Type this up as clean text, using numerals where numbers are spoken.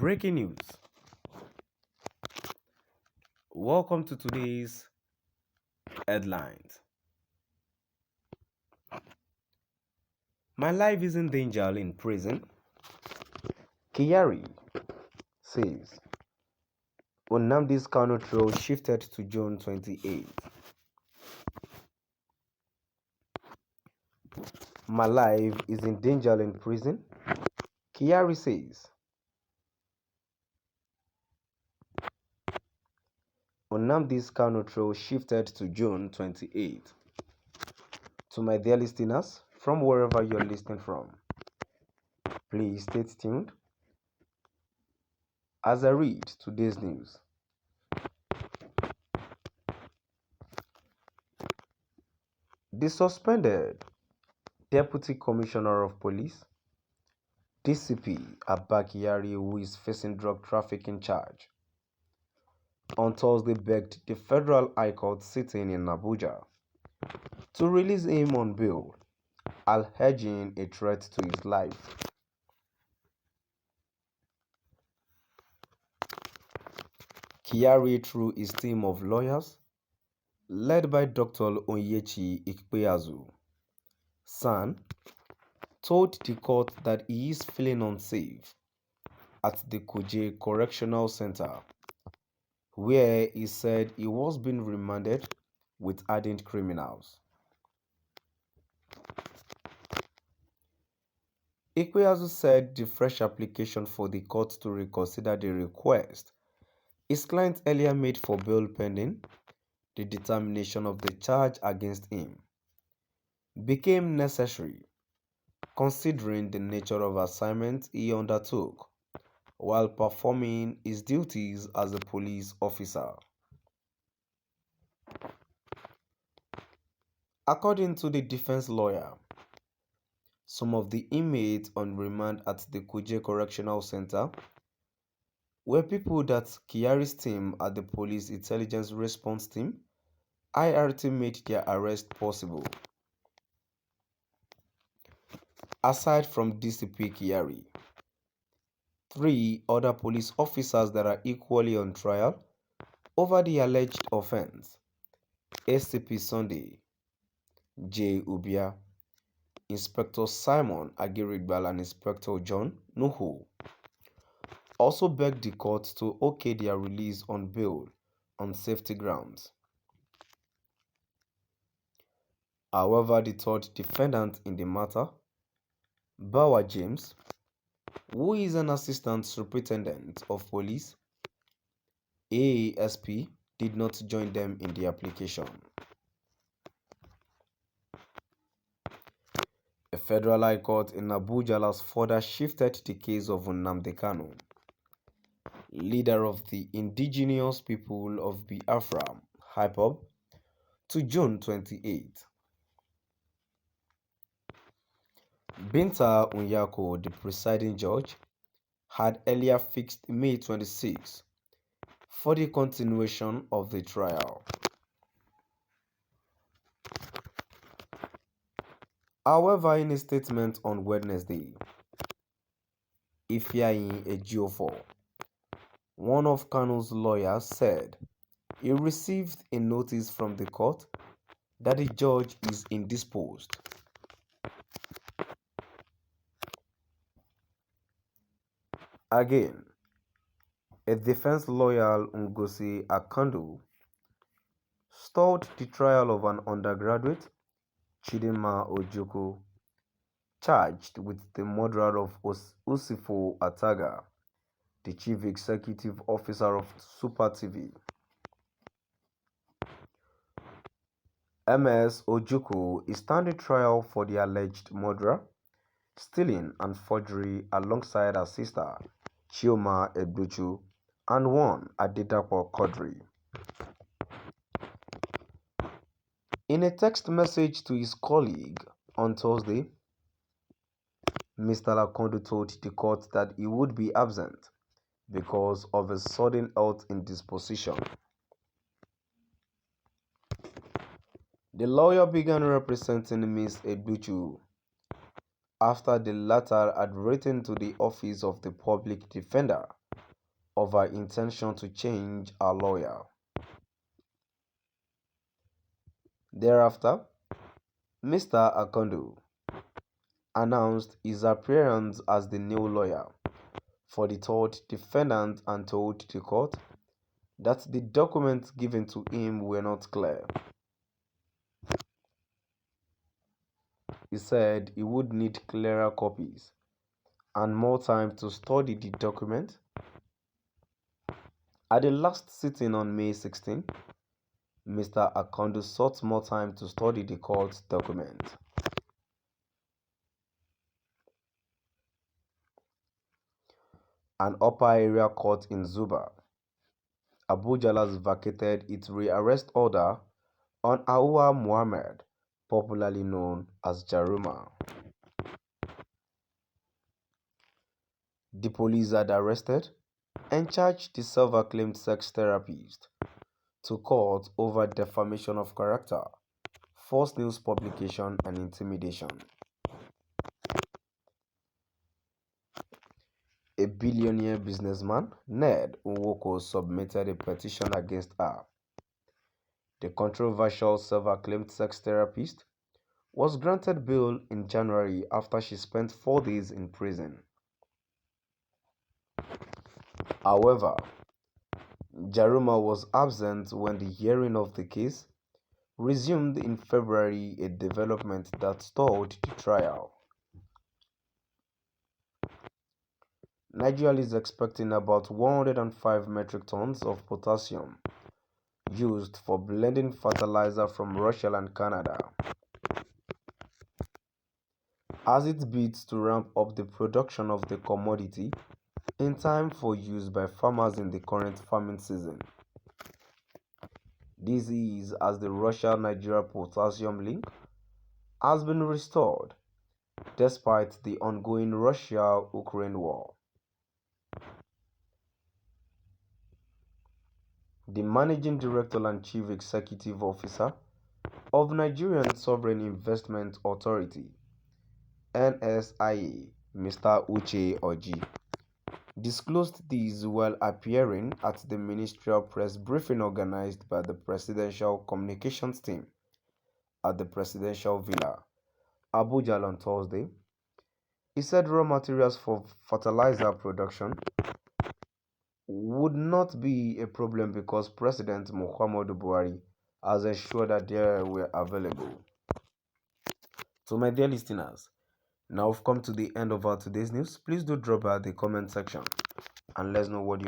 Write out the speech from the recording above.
Breaking news. Welcome to today's headlines. My life is in danger in prison. Kyari says Nnamdi's Kanus trial shifted to June 28. My life is in danger in prison. Kyari says Nnamdi's Kanus trial shifted to June 28. To my dear listeners, from wherever you're listening from, please stay tuned as I read today's news. The suspended Deputy Commissioner of Police, DCP Kyari, who is facing drug trafficking charge, on Thursday begged the Federal High Court sitting in Abuja to release him on bail, alleging a threat to his life. Kyari, through his team of lawyers, led by Dr. Onyechi Ikpeazu, San, told the court that he is feeling unsafe at the Kuje Correctional Center, where he said he was being remanded with hardened criminals. Ikpeazu said the fresh application for the court to reconsider the request his client earlier made for bail pending the determination of the charge against him became necessary, considering the nature of assignment he undertook while performing his duties as a police officer. According to the defense lawyer, some of the inmates on remand at the Kuje Correctional Center were people that Kyari's team at the Police Intelligence Response Team, IRT, made their arrest possible. Aside from DCP Kyari, 3 other police officers that are equally on trial over the alleged offense, ACP Sunday, J. Ubia, Inspector Simon Agirigbal, and Inspector John Nuhu, also begged the court to okay their release on bail on safety grounds. However, the third defendant in the matter, Bawa James, who is an assistant superintendent of police, AASP, did not join them in the application. A federal high court in Abuja has further shifted the case of Nnamdi Kanu, leader of the indigenous people of Biafra, IPOB, to June 28. Binta Unyako, the presiding judge, had earlier fixed May 26 for the continuation of the trial. However, in a statement on Wednesday, Ifeanyi Ejiofor, one of Kanu's lawyers, said he received a notice from the court that the judge is indisposed. Again, a defense lawyer, Ngozi Akandu, stalled the trial of an undergraduate, Chidinma Ojukwu, charged with the murder of Usifo Ataga, the chief executive officer of Super TV. MS Ojukwu is standing trial for the alleged murder, stealing and forgery alongside her sister, Chioma Ebuchu, and one Adedapo Quadri. In a text message to his colleague on Thursday, Mr. Lakondu told the court that he would be absent because of a sudden health indisposition. The lawyer began representing Ms. Ebuchu after the latter had written to the Office of the Public Defender of her intention to change her lawyer. Thereafter, Mr. Akondo announced his appearance as the new lawyer for the third defendant and told the court that the documents given to him were not clear. He said he would need clearer copies and more time to study the document. At the last sitting on May 16, Mr. Akondo sought more time to study the court document. An upper area court in Zuba, Abuja, has vacated its rearrest order on Aua Muhammad, popularly known as Jaruma. The police had arrested and charged the self-acclaimed sex therapist to court over defamation of character, false news publication, and intimidation. A billionaire businessman, Ned Nwoko, submitted a petition against her. The controversial self-acclaimed sex therapist was granted bail in January after she spent 4 days in prison. However, Jaruma was absent when the hearing of the case resumed in February, a development that stalled the trial. Nigeria is expecting about 105 metric tons of potassium used for blending fertilizer from Russia and Canada, as it bids to ramp up the production of the commodity in time for use by farmers in the current farming season. This is as the Russia-Nigeria potassium link has been restored despite the ongoing Russia-Ukraine war. The Managing Director and Chief Executive Officer of Nigerian Sovereign Investment Authority (NSIA), Mr. Uche Oji, disclosed this while appearing at the ministerial press briefing organized by the Presidential Communications Team at the Presidential Villa, Abuja, on Thursday. He said raw materials for fertilizer production would not be a problem because President Muhammadu Buhari has ensured that they were available. So my dear listeners, now we've come to the end of our today's news. Please do drop by the comment section and let us know what you